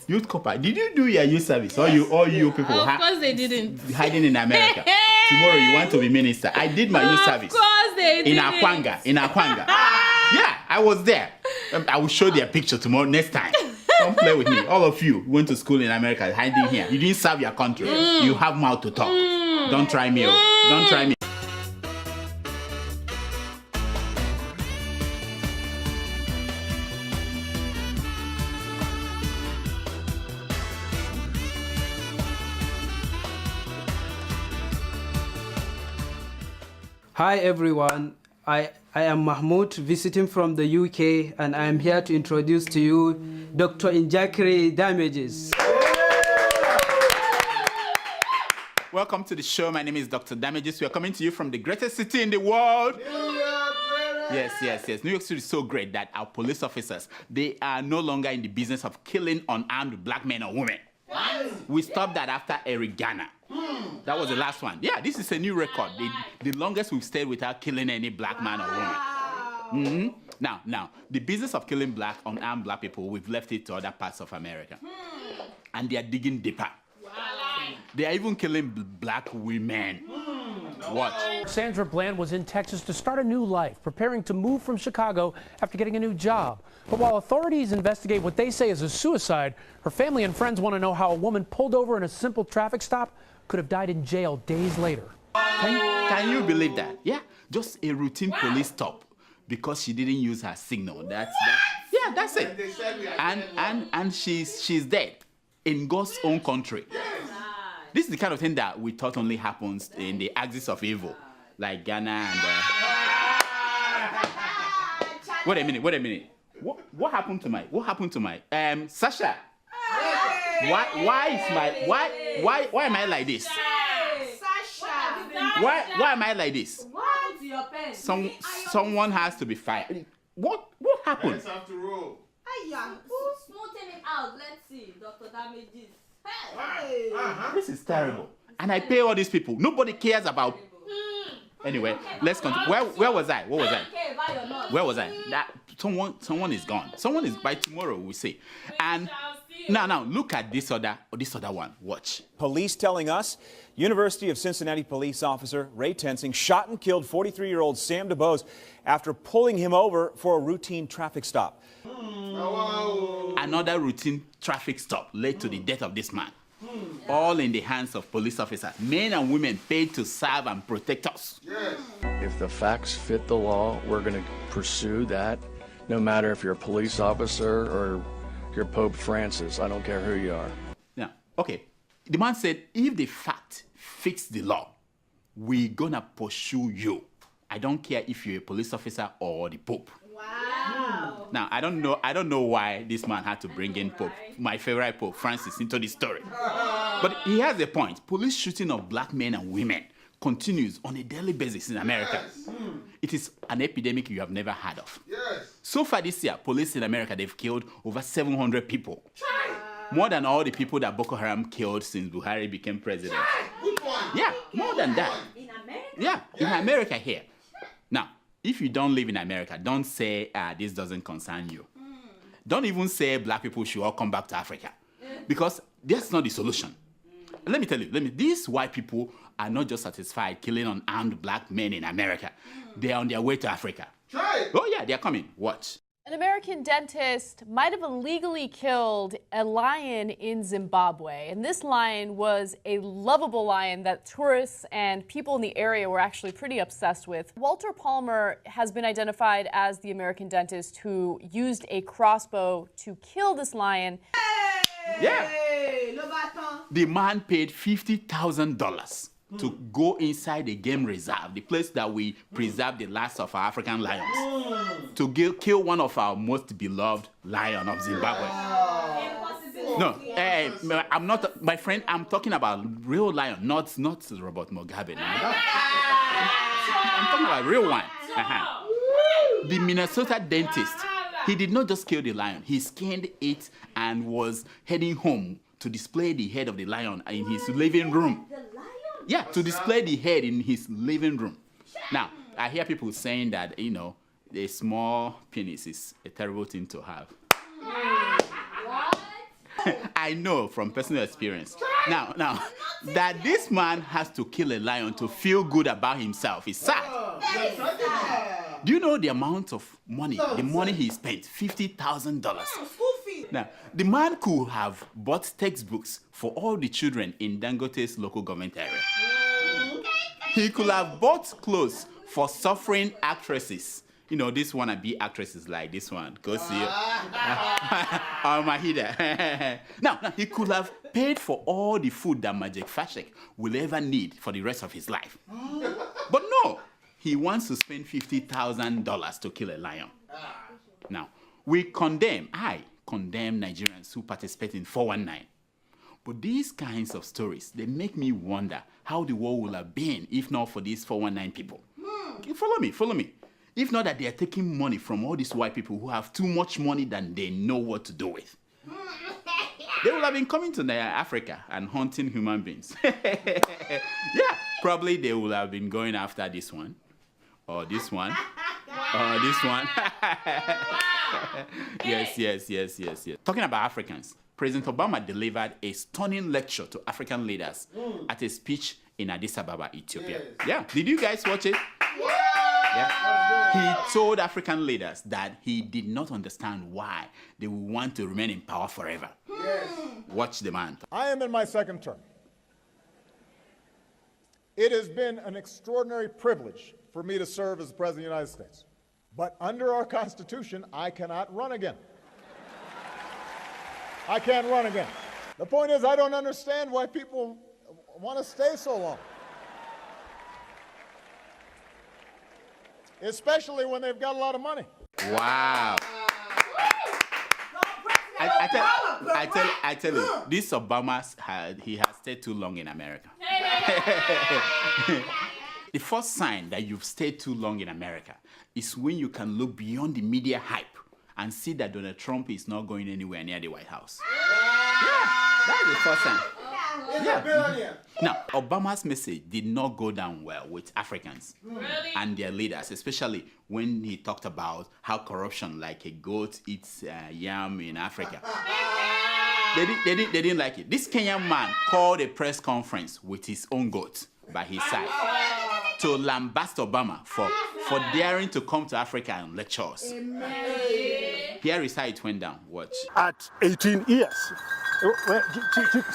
Youth corps. Did you do your youth service? Or you people? Of course they didn't. Hiding in America. Tomorrow you want to be minister. I did my youth service. Of course they didn't. In Akwanga. Yeah, I was there. I will show their picture tomorrow, next time. Come play with me. All of you went to school in America, hiding here. You didn't serve your country. You have mouth to talk. Don't try me. Don't try me. Hi everyone, I am Mahmoud visiting from the UK and I am here to introduce to you Dr. Injakiri Damages. Welcome to the show. My name is Dr. Damages. We are coming to you from the greatest city in the world. Yes. New York City is so great that our police officers, they are no longer in the business of killing unarmed black men or women. What? We stopped that after Eric Garner. That was the last one. Yeah, this is a new record. The longest we've stayed without killing any black man or woman. Now, the business of killing unarmed black people, we've left it to other parts of America. And they are digging deeper. Wow. They are even killing black women. Watch. Sandra Bland was in Texas to start a new life, preparing to move from Chicago after getting a new job. But while authorities investigate what they say is a suicide, her family and friends want to know how a woman pulled over in a simple traffic stop could have died in jail days later. Can you believe that? Yeah, just a routine police stop because she didn't use her signal. That's it. And she's dead in God's own country. This is the kind of thing that we thought only happens in the axis of evil, like Ghana and. Wait a minute. What happened to my Sasha? Why am I like this? Sasha. Why am I like this? What happened to your pen? Someone has to be fired. What happened? Let's have to roll. Who's smoothing it out? Let's see, Dr. Damages. Hey. This is terrible. And I pay all these people. Nobody cares about. Anyway, let's continue. Where was I? What was I? Where was I? Someone is gone. Someone is by tomorrow. We see. And now look at this other one. Watch. Police telling us University of Cincinnati police officer Ray Tensing shot and killed 43-year-old Sam DuBose after pulling him over for a routine traffic stop. Another routine traffic stop led to the death of this man. All in the hands of police officers, men and women paid to serve and protect us. Yes. If the facts fit the law, we're going to pursue that, no matter if you're a police officer or you're Pope Francis. I don't care who you are. Now, okay, the man said, if the fact fits the law, we're going to pursue you. I don't care if you're a police officer or the Pope. Wow. Now, I don't know why this man had to bring in Pope, my favorite Pope Francis, into the story. But he has a point. Police shooting of black men and women continues on a daily basis in America. Yes. It is an epidemic you have never heard of. Yes. So far this year, police in America, they've killed over 700 people. More than all the people that Boko Haram killed since Buhari became president. Good point. Yeah, more than that. In America? Yeah, in America here. Now, if you don't live in America, don't say this doesn't concern you. Don't even say black people should all come back to Africa. Because that's not the solution. Let me tell you, these white people are not just satisfied killing unarmed black men in America. They are on their way to Africa. Try. Oh yeah, they're coming. Watch. An American dentist might have illegally killed a lion in Zimbabwe. And this lion was a lovable lion that tourists and people in the area were actually pretty obsessed with. Walter Palmer has been identified as the American dentist who used a crossbow to kill this lion. Yeah. The man paid $50,000 to go inside the game reserve, the place that we preserve the last of our African lions, to kill one of our most beloved lions of Zimbabwe. No, I'm not, my friend, I'm talking about real lion, not Robert Mugabe. I'm talking about real one. The Minnesota dentist, he did not just kill the lion, he skinned it and was heading home to display the head of the lion in his living room. Yeah, to display the head in his living room. Now, I hear people saying that, a small penis is a terrible thing to have. What? I know from personal experience. Now, that this man has to kill a lion to feel good about himself is sad. Do you know the amount of money, the money he spent? $50,000. Now, the man could have bought textbooks for all the children in Dangote's local government area. He could have bought clothes for suffering actresses. You know, this wannabe actresses like this one. Go see it. Mahida. Now, he could have paid for all the food that Majek Fashek will ever need for the rest of his life. But no, he wants to spend $50,000 to kill a lion. Now, I condemn Nigerians who participate in 419. But these kinds of stories, they make me wonder how the world would have been if not for these 419 people. Follow me. If not that they are taking money from all these white people who have too much money than they know what to do with. They would have been coming to Africa and hunting human beings. Yeah, probably they would have been going after this one, or this one, or this one. Yes. Talking about Africans, President Obama delivered a stunning lecture to African leaders at a speech in Addis Ababa, Ethiopia. Yeah, did you guys watch it? Yeah. He told African leaders that he did not understand why they would want to remain in power forever. Yes. Watch the man. I am in my second term. It has been an extraordinary privilege for me to serve as the President of the United States. But under our Constitution, I cannot run again. I can't run again. The point is, I don't understand why people want to stay so long. Especially when they've got a lot of money. Wow. I tell you, this Obama, he has stayed too long in America. The first sign that you've stayed too long in America is when you can look beyond the media hype and see that Donald Trump is not going anywhere near the White House. Yeah, that's the first sign. Yeah. Now, Obama's message did not go down well with Africans and their leaders, especially when he talked about how corruption, like a goat eats yam in Africa. They didn't like it. This Kenyan man called a press conference with his own goat by his side to lambast Obama for daring to come to Africa and lecture us. Here is how it went down. Watch. At 18 years.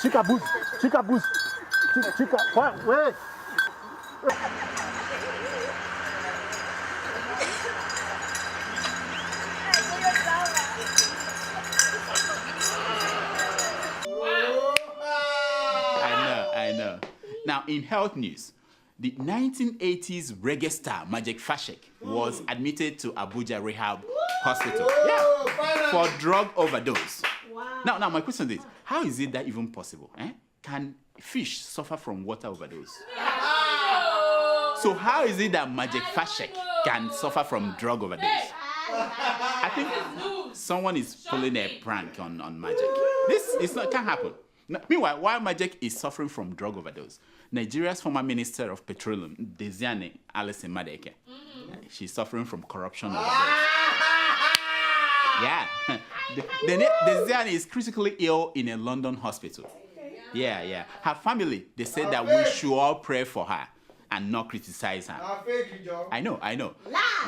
Chica boost. Wait. I know. Now, in health news, the 1980s reggae star Majek Fashek was admitted to Abuja Rehab Hospital for drug overdose. Wow. Now, my question is, how is it that even possible? Can fish suffer from water overdose? So how is it that Majek Fashek can suffer from drug overdose? I think someone is pulling a prank on Majek. This can't happen. Now, meanwhile, while Majek is suffering from drug overdose, Nigeria's former Minister of Petroleum, Desiane Alison Madeke, she's suffering from corruption overdose. Yeah. Desiane is critically ill in a London hospital. Yeah. Her family, they said that we should all pray for her and not criticize her. I know.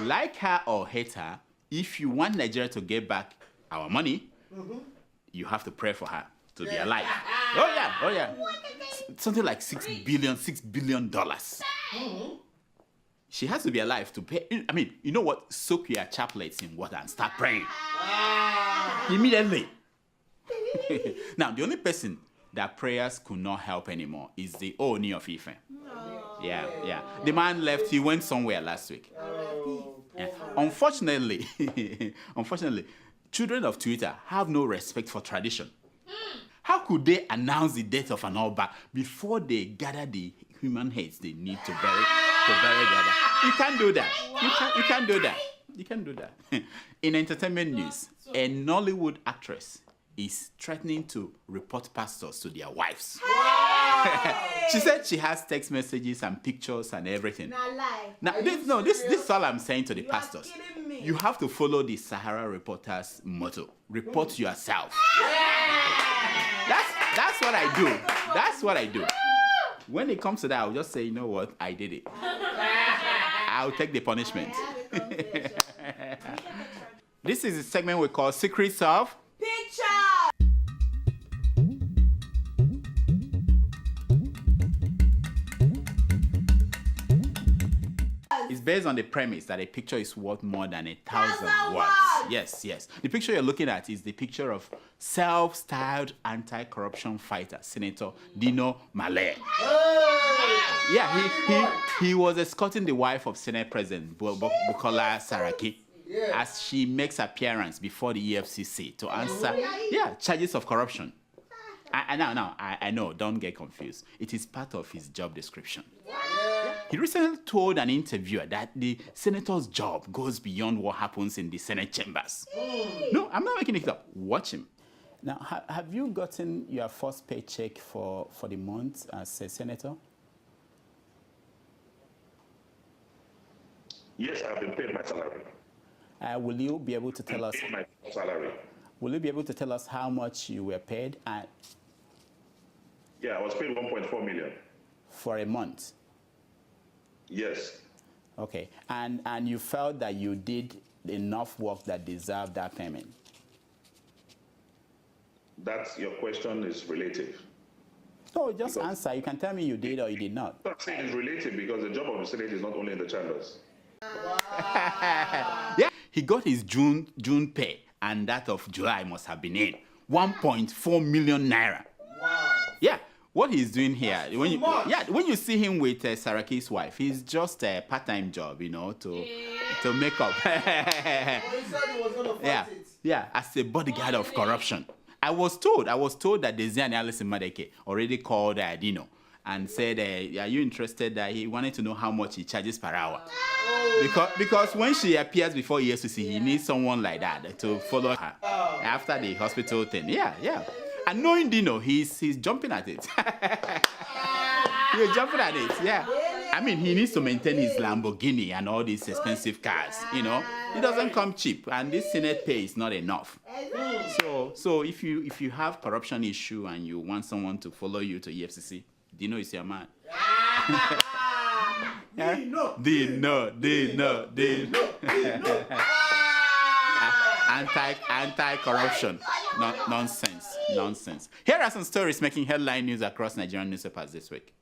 Like her or hate her, if you want Nigeria to get back our money, you have to pray for her to be alive. Oh yeah. Something like $6 billion. She has to be alive to pay. I mean, you know what? Soak your chaplets in water and start praying. Immediately. Now, the only person that prayers could not help anymore is the Oni of Ife. No. Yeah. The man left. He went somewhere last week. Yeah. Unfortunately, children of Twitter have no respect for tradition. How could they announce the death of an Oba before they gather the human heads they need to bury the other? You can't do that. You can't do that. In entertainment news, a Nollywood actress is threatening to report pastors to their wives. She said she has text messages and pictures and everything. This is all I'm saying to the pastors. You have to follow the Sahara reporter's motto. Report yourself. do. That's what I do. When it comes to that, I'll just say, you know what? I did it. I'll take the punishment. This is a segment we call Secrets of Picture. It's based on the premise that a picture is worth more than 1,000 words. Yes. The picture you're looking at is the picture of self-styled anti-corruption fighter, Senator Dino Melaye. Yeah, he was escorting the wife of Senate President Bukola Saraki as she makes appearance before the EFCC to answer charges of corruption. I know, don't get confused. It is part of his job description. He recently told an interviewer that the senator's job goes beyond what happens in the Senate chambers. No, I'm not making it up. Watch him. Now, have you gotten your first paycheck for the month as a senator? Yes, I've been paid my salary. Will you be able to tell us? Paid my salary. Will you be able to tell us how much you were paid Yeah, I was paid 1.4 million. for a month? Yes. Okay, and you felt that you did enough work that deserved that payment? That's your question is relative. No, just answer. You can tell me you did or you did not. I'm saying it's relative because the job of the Senate is not only in the chambers. Yeah, he got his June pay, and that of July must have been in 1.4 million naira. Wow. Yeah, what he's doing here, when you see him with Saraki's wife, he's just a part-time job, to make up. Well, he said he was going to fight it. Yeah, as a bodyguard of corruption. I was told that Desian Alison Madeke already called Dino and said, are you interested? He wanted to know how much he charges per hour. Because when she appears before EFCC, he needs someone like that to follow her after the hospital thing. Yeah. And knowing Dino, he's jumping at it. He's jumping at it, yeah. I mean, he needs to maintain his Lamborghini and all these expensive cars, It doesn't come cheap, and this Senate pay is not enough. So if you have corruption issue and you want someone to follow you to EFCC, Dino is your man. Dino. Anti-corruption. Nonsense. Here are some stories making headline news across Nigerian newspapers this week.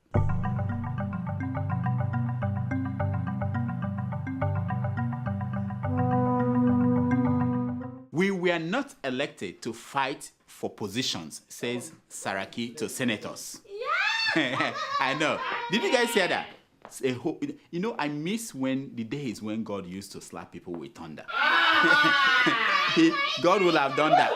We were not elected to fight for positions, says Saraki to senators. Yeah. I know. Did you guys hear that? I miss when the days when God used to slap people with thunder. God will have done that.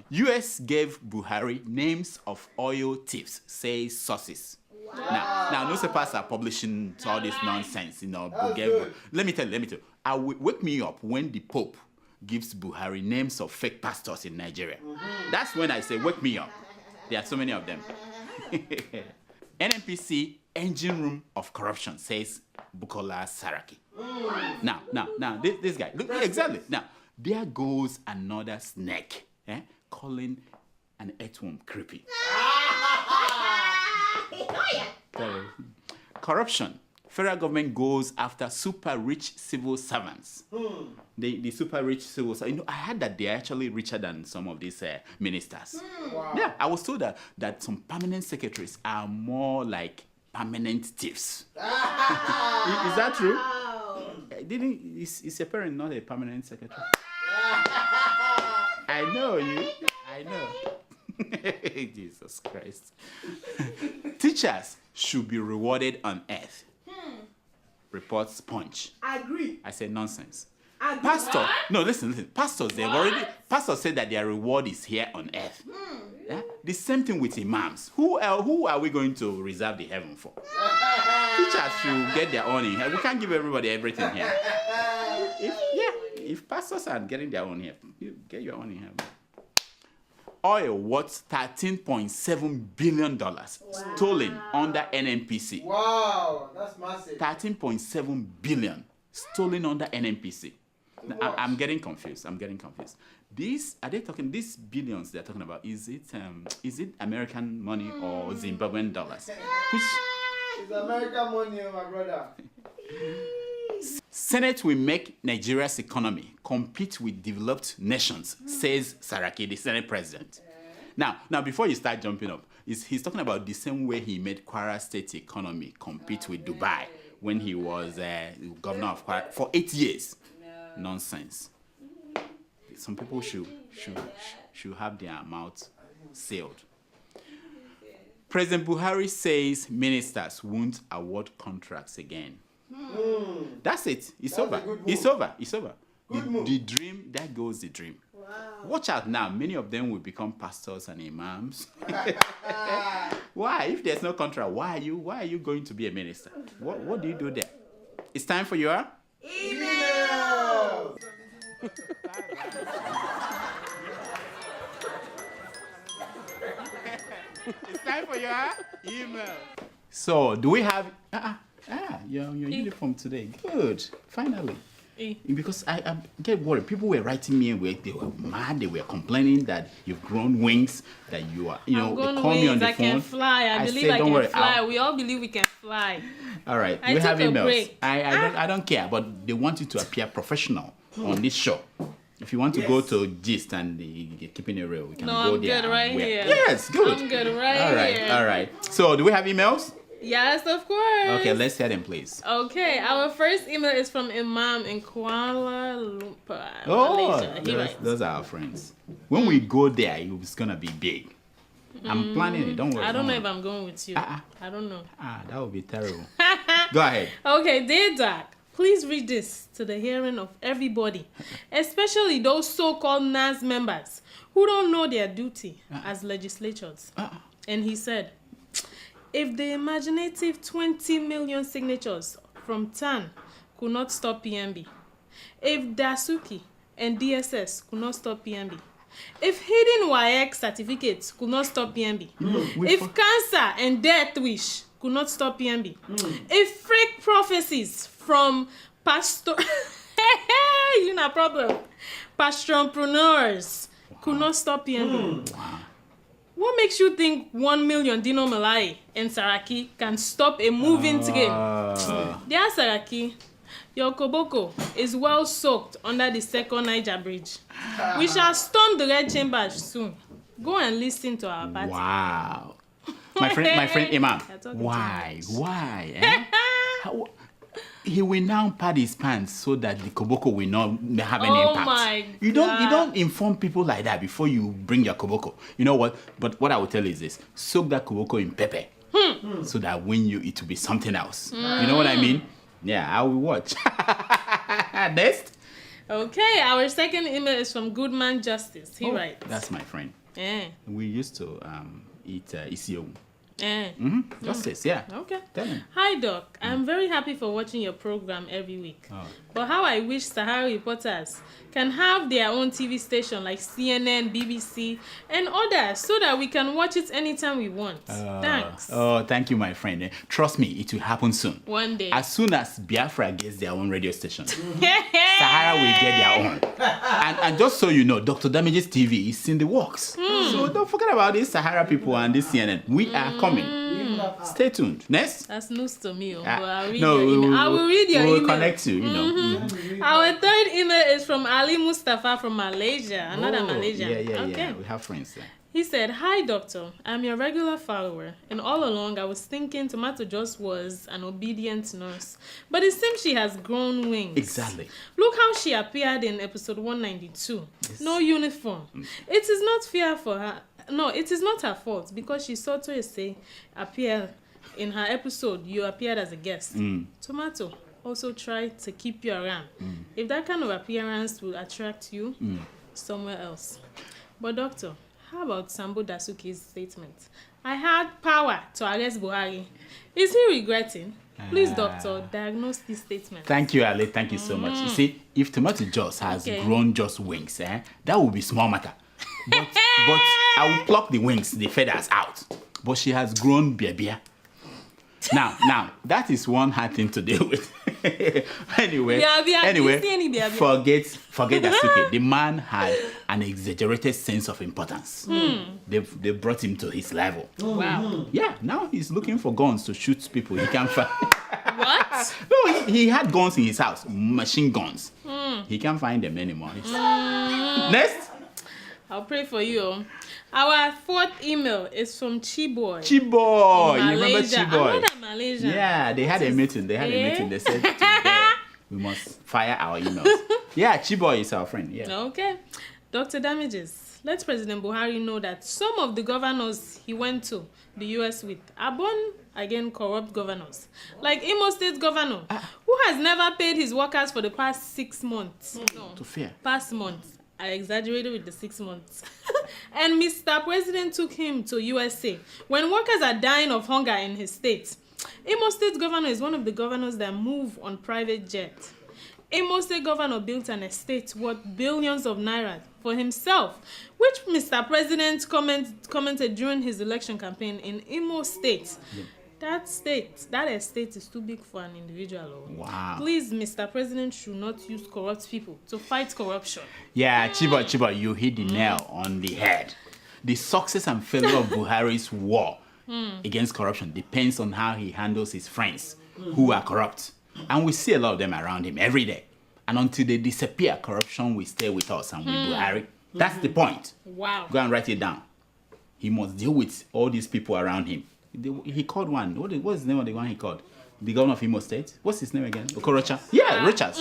U.S. gave Buhari names of oil thieves, says sources. Wow. Now newspapers are publishing all this nonsense, Let me tell you. Wake me up when the Pope gives Buhari names of fake pastors in Nigeria. That's when I say, wake me up. There are so many of them. NNPC engine room of corruption, says Bukola Saraki. Now, this guy, look exactly. Now, there goes another snake, calling an earthworm creepy. Corruption. Federal government goes after super rich civil servants. The super rich civil servants. I heard that they're actually richer than some of these ministers. Wow. Yeah, I was told that some permanent secretaries are more like permanent thieves. Is that true? Is your parent not a permanent secretary? I know you. I know. Jesus Christ. Teachers should be rewarded on earth. Reports Punch. I agree. I said nonsense. Pastor, no, listen. Pastors said that their reward is here on earth. Yeah? The same thing with imams. Who are we going to reserve the heaven for? Teachers should get their own in here. We can't give everybody everything here. If pastors are getting their own here, you get your own in here. Oil worth $13.7 billion stolen under NNPC. Wow, that's massive. 13.7 billion stolen under NNPC. I'm getting confused. These billions they're talking about? Is it American money or Zimbabwean dollars? It's American money, my brother. Senate will make Nigeria's economy compete with developed nations, says Saraki, the Senate president. Now, before you start jumping up, he's talking about the same way he made Kwara State economy compete with Dubai when he was governor of Kwara for 8 years. Nonsense. Some people should have their mouths sealed. President Buhari says ministers won't award contracts again. That's it. It's over. It's over. The dream, that goes the dream. Wow. Watch out now. Many of them will become pastors and imams. Why? If there's no contract, why are you going to be a minister? What do you do there? It's time for your email. It's time for your email. So, do we have your uniform today? Good. Finally. Because I get worried. People were writing me and they were mad. They were complaining that you've grown wings, that you are, they call me on the phone. I can fly. I believe I can fly. We all believe we can fly. All right. We have emails. I don't care, but they want you to appear professional on this show. If you want to go to Gist and keeping it real, we can go there. I'm good right here. Yes, good. I'm good right here. All right. So, do we have emails? Yes, of course. Okay, let's hear them, please. Okay, our first email is from Imam in Kuala Lumpur, Malaysia. Those are our friends. When we go there, it's going to be big. I'm planning it. Don't worry. I don't know if I'm going with you. I don't know. That would be terrible. Go ahead. Okay, dear Doc, please read this to the hearing of everybody, especially those so-called NAS members who don't know their duty as legislators. And he said, if the imaginative 20 million signatures from TAN could not stop PMB, if Dasuki and DSS could not stop PMB, if hidden YX certificates could not stop PMB, if cancer and death wish could not stop PMB, if fake prophecies from pastorenpreneurs could not stop PMB, what makes you think 1 million Dino Melaye and Saraki can stop a moving train? Dear Saraki, your koboko is well soaked under the second Niger bridge. We shall storm the Red Chamber soon. Go and listen to our party. Wow. My friend Imam. Why? Eh? He will now pad his pants so that the koboko will not have any impact. My God. You don't inform people like that before you bring your koboko. You know what? But what I will tell you is this: soak that koboko in pepper, so that when it will be something else. You know what I mean? Yeah, I will watch. Next. Okay, our second email is from Goodman Justice. He writes. That's my friend. We used to eat isio. Justice, yeah. Okay. Tell him. Hi, Doc. I'm very happy for watching your program every week. But how I wish Sahara reporters can have their own TV station like CNN, BBC, and others so that we can watch it anytime we want. Thanks. Oh, thank you, my friend. Trust me, it will happen soon. One day. As soon as Biafra gets their own radio station, Sahara will get their own. And just so you know, Dr. Damage's TV is in the works. So don't forget about this Sahara people and this CNN. We are coming. Stay tuned. Next. That's news to me. But I'll read your email. I will read your email. We'll connect you, Our third email is from Ali Mustafa from Malaysia. Another Malaysian. Yeah. We have friends there. He said, "Hi, doctor. I'm your regular follower, and all along I was thinking Tomato just was an obedient nurse. But it seems she has grown wings. Exactly. Look how she appeared in episode 192. Yes. No uniform. It is not fair for her. No, it is not her fault because she saw Toyese appear in her episode. You appeared as a guest. Tomato also tried to keep you around. If that kind of appearance will attract you somewhere else. But doctor, how about Sambo Dasuki's statement? I had power to arrest Buhari. Is he regretting? Please, doctor, diagnose this statement. Thank you, Ali. Thank you so much. You see, if Tomato Joss has grown just wings, that will be small matter. But I will pluck the wings, the feathers out. But she has grown beer. Now, that is one hard thing to deal with. Anyway, forget that. Okay. The man had an exaggerated sense of importance. They brought him to his level. Wow. Yeah, now he's looking for guns to shoot people. He can't find. What? No, he had guns in his house, machine guns. He can't find them anymore. Next. I'll pray for you. Our fourth email is from Chiboy. Chiboy, you remember Malaysia. Chiboy? Another Malaysian. Yeah, they had a meeting. They said today we must fire our emails. Yeah, Chiboy is our friend. Yeah. Okay. Dr. Damages, let President Buhari know that some of the governors he went to the US with are born again corrupt governors. Like Imo State governor, who has never paid his workers for the past 6 months. No, To fear. past months. I exaggerated with the 6 months. And Mr. President took him to USA when workers are dying of hunger in his state. Imo State governor is one of the governors that move on private jet. Imo State governor built an estate worth billions of naira for himself, which Mr. President commented during his election campaign in Imo State. Yeah. That estate is too big for an individual. Wow. Please, Mr. President should not use corrupt people to fight corruption. Yeah, Chiboy, you hit the nail on the head. The success and failure of Buhari's war against corruption depends on how he handles his friends who are corrupt. And we see a lot of them around him every day. And until they disappear, corruption will stay with us and with Buhari. That's the point. Wow. Go and write it down. He must deal with all these people around him. He called one. What's the name of the one he called? The governor of Imo State. What's his name again? Okorocha. Yeah, Richards.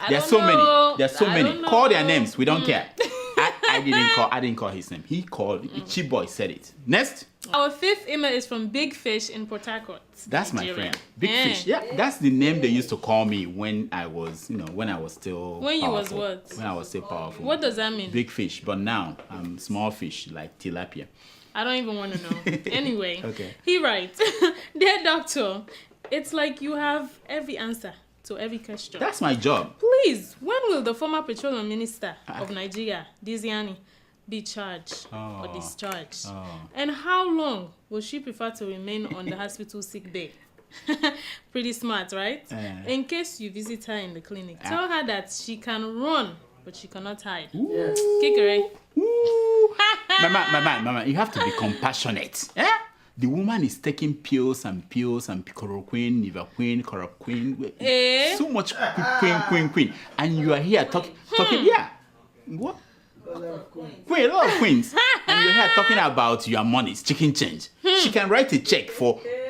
There's so many. Call their names. We don't care. I didn't call his name. He called. Chiboy said it. Next. Our fifth email is from Big Fish in Port Harcourt. That's Nigeria. my friend. Big Fish. Yeah, that's the name they used to call me when I was still When you was what? When I was still powerful. What does that mean? Big fish. But now I'm small fish like tilapia. I don't even want to know. Anyway, Okay. He writes, Dear Doctor, it's like you have every answer to every question. That's my job. Please, when will the former petroleum minister of Nigeria, Diziani, be charged or discharged? And how long will she prefer to remain on the hospital sick bay? Pretty smart, right? In case you visit her in the clinic, tell her that she can run, but she cannot hide. Kick her, eh? Mama, you have to be compassionate. The woman is taking pills and chloroquine, nivaquine, chloroquine. So much queen. And you are here talking, yeah. What? Queen, a lot of queens. And you're here talking about your money, chicken change. She can write a check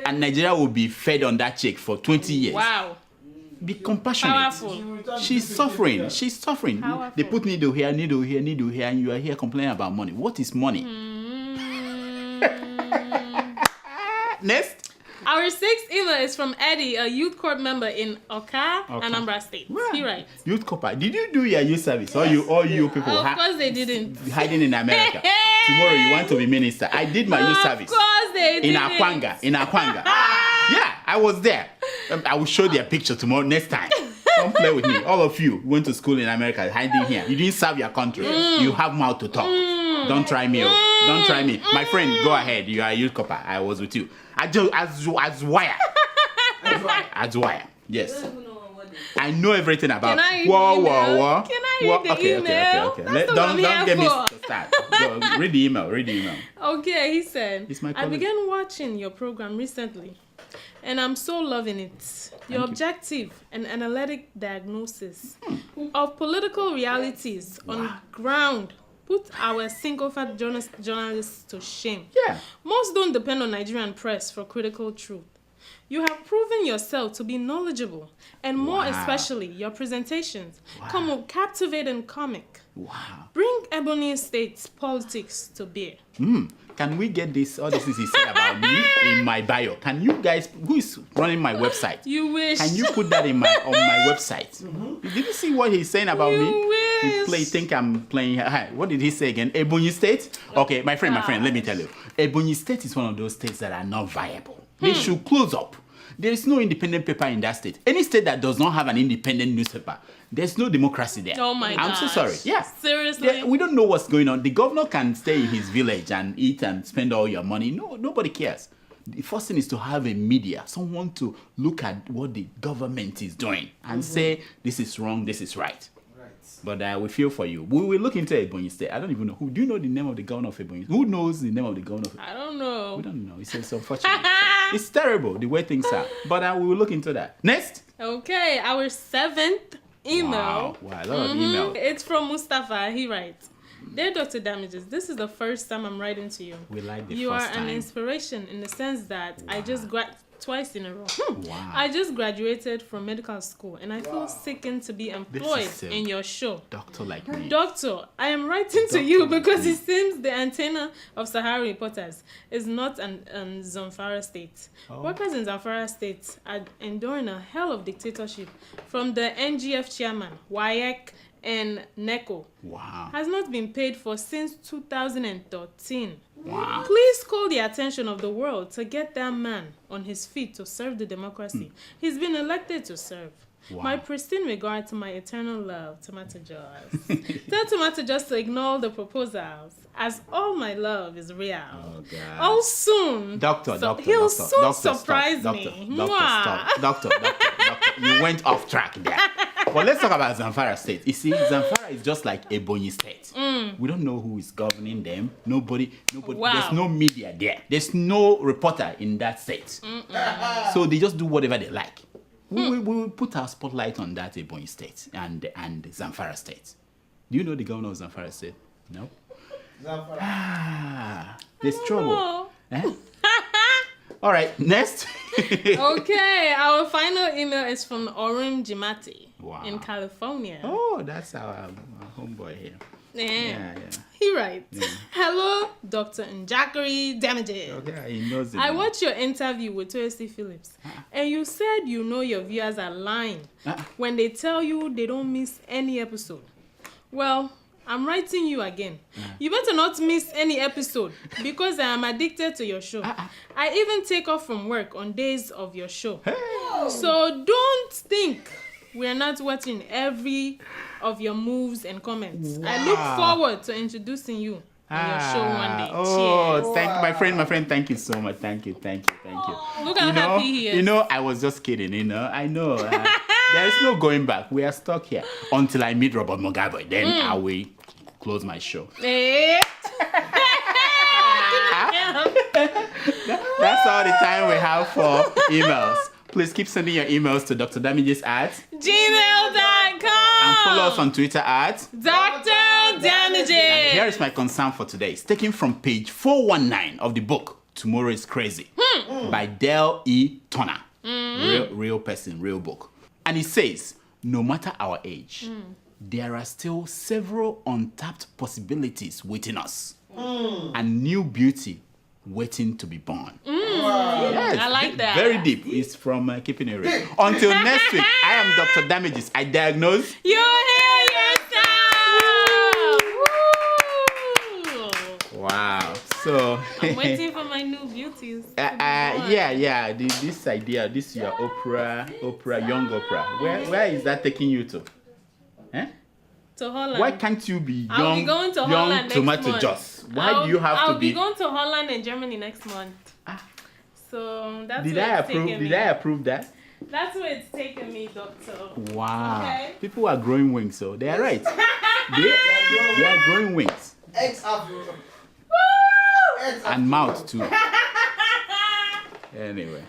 and Nigeria will be fed on that check for 20 years. Wow. Be compassionate. Powerful. She's suffering. Powerful. They put needle here, and you are here complaining about money. What is money? Next. Our sixth email is from Eddie, a youth court member in Oka, Anambra State. Right. He writes, Youth corps. Did you do your youth service? Or you people of course they didn't. hiding in America? Tomorrow you want to be minister. I did my youth service. Of course they didn't. In Akwanga. Yeah, I was there. I will show their picture tomorrow, next time. Come play with me. All of you went to school in America, hiding here. You didn't serve your country. You have mouth to talk. Don't try me. Don't try me. My friend, go ahead. You are a youth corps. I was with you. As wire. As wire. Yes. I know everything about. Can I read the email? Can I read the okay, email? Okay. That's Don't get me for. started. Read the email. Okay, he said, It's my I colleague. began watching your program recently, and I'm so loving it. Your objective and analytic diagnosis of political realities on ground put our single-fat journalists to shame. Yeah. Most don't depend on Nigerian press for critical truth. You have proven yourself to be knowledgeable, and more especially, your presentations come captivate and comic. Wow. Bring Ebony State's politics to bear. Can we get all this he said about me in my bio? Can you guys, who is running my website? You wish. Can you put that on my website? Did you see what he's saying about me? You wish. Think I'm playing. What did he say again? Ebony State? Okay, my friend, let me tell you. Ebony State is one of those states that are not viable. They should close up. There is no independent paper in that state. Any state that does not have an independent newspaper, there's no democracy there. Oh my God. I'm so sorry. Yeah. Seriously? We don't know what's going on. The governor can stay in his village and eat and spend all your money. No, nobody cares. the first thing is to have a media, someone to look at what the government is doing and say, this is wrong, this is right. But we feel for you. We will look into Ebonyi State. I don't even know. Do you know the name of the governor of Ebonyi? Who knows the name of the governor of Ebonyi? I don't know. We don't know. It's unfortunate. It's terrible the way things are. But we will look into that. Next. Okay, our 7th email. Wow, a lot of email. It's from Mustafa. He writes, Dear Dr. Damages, this is the first time I'm writing to you. We like the You first are time. an inspiration in the sense that I just twice in a row. Wow. I just graduated from medical school and I feel sickened to be employed in your show. Doctor like me. Doctor, I am writing to you because it seems the antenna of Sahara reporters is not in Zamfara state. Workers in Zamfara state are enduring a hell of dictatorship from the NGF chairman, WAEC, and NECO. Wow. Has not been paid for since 2013. Wow. Please call the attention of the world to get that man on his feet to serve the democracy. He's been elected to serve. Wow. My pristine regard to my eternal love, Tomato Jaws. Tell Tomato Jaws to ignore the proposals, as all my love is real. Oh, God. Oh, soon. Doctor, He'll soon surprise me. Doctor, you went off track there. But let's talk about Zamfara State. You see, Zamfara is just like Ebonyi State. We don't know who is governing them. Nobody. Wow. There's no media there. There's no reporter in that state. So they just do whatever they like. We will put our spotlight on that Ebonyi State and Zamfara State. Do you know the governor of Zamfara State? No? There's trouble. Eh? All right, next. Okay, our final email is from Orim Jimati in California. Oh, that's our homeboy here. Yeah. He writes, Hello, Dr. Njakiri Damages. Okay, he knows it. I watched your interview with Toyosi Phillips, and you said you know your viewers are lying when they tell you they don't miss any episode. Well, I'm writing you again. You better not miss any episode because I am addicted to your show. I even take off from work on days of your show. So don't think we're not watching every of your moves and comments. Wow. I look forward to introducing you on your show one day. Oh, Cheers. thank my friend. Thank you so much. Thank you. Look how happy he is. You know, I was just kidding. I know. There is no going back. We are stuck here until I meet Robert Mugabe. Then I will close my show. That's all the time we have for emails. Please keep sending your emails to drdamages@gmail.com and follow us on Twitter at Dr. Damages. And here is my concern for today. It's taken from page 419 of the book Tomorrow is Crazy by Dale E. Turner. Real person, real book. And it says, no matter our age, there are still several untapped possibilities waiting us and new beauty waiting to be born. Yes, I like that. Very deep. It's from Keeping It Real. Until next week, I am Dr. Damages. I diagnose. You hear yourself. Wow. So I'm waiting for my new beauties. Yeah. This idea, this your opera, young opera. Where is that taking you to? Eh? To Holland. Why can't you be young? I'll be going to Holland next Tomato month. Juice? Why do you have to be? I'll be going to Holland and Germany next month. So that's Did where I it's approve? taking Did me. I approve that? That's where it's taking me, doctor. Wow. Okay. People are growing wings, so they are right. they are growing wings. And mouth too. Anyway.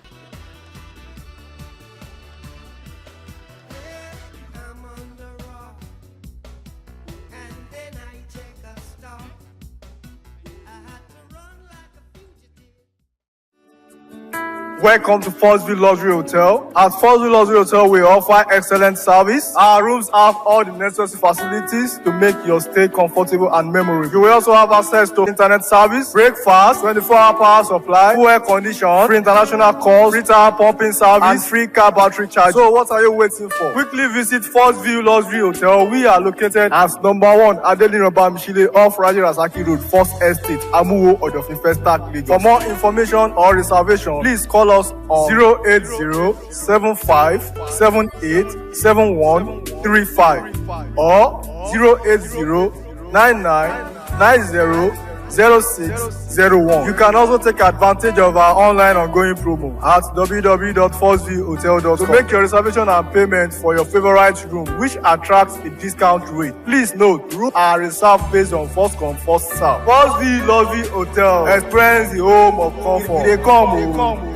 Welcome to Forstview Luxury Hotel. At Forstview Luxury Hotel, we offer excellent service. Our rooms have all the necessary facilities to make your stay comfortable and memorable. You will also have access to internet service, breakfast, 24-hour power supply, full air condition, free international calls, free tire pumping service, and free car battery charge. So what are you waiting for? Quickly visit Forstview Luxury Hotel. We are located at number 1 Adeola Bamishile off Raji Rasaki Road, First Estate, Amuwo, Odofin Festac, Lagos. For more information or reservation, please call us on 08075787135 or 0809990 0601. You can also take advantage of our online ongoing promo at www.4zhotel.com to make your reservation and payment for your favorite room, which attracts a discount rate. Please note, rooms are reserved based on first come, first serve. 4Z Hotel. Experience the home of comfort. They come.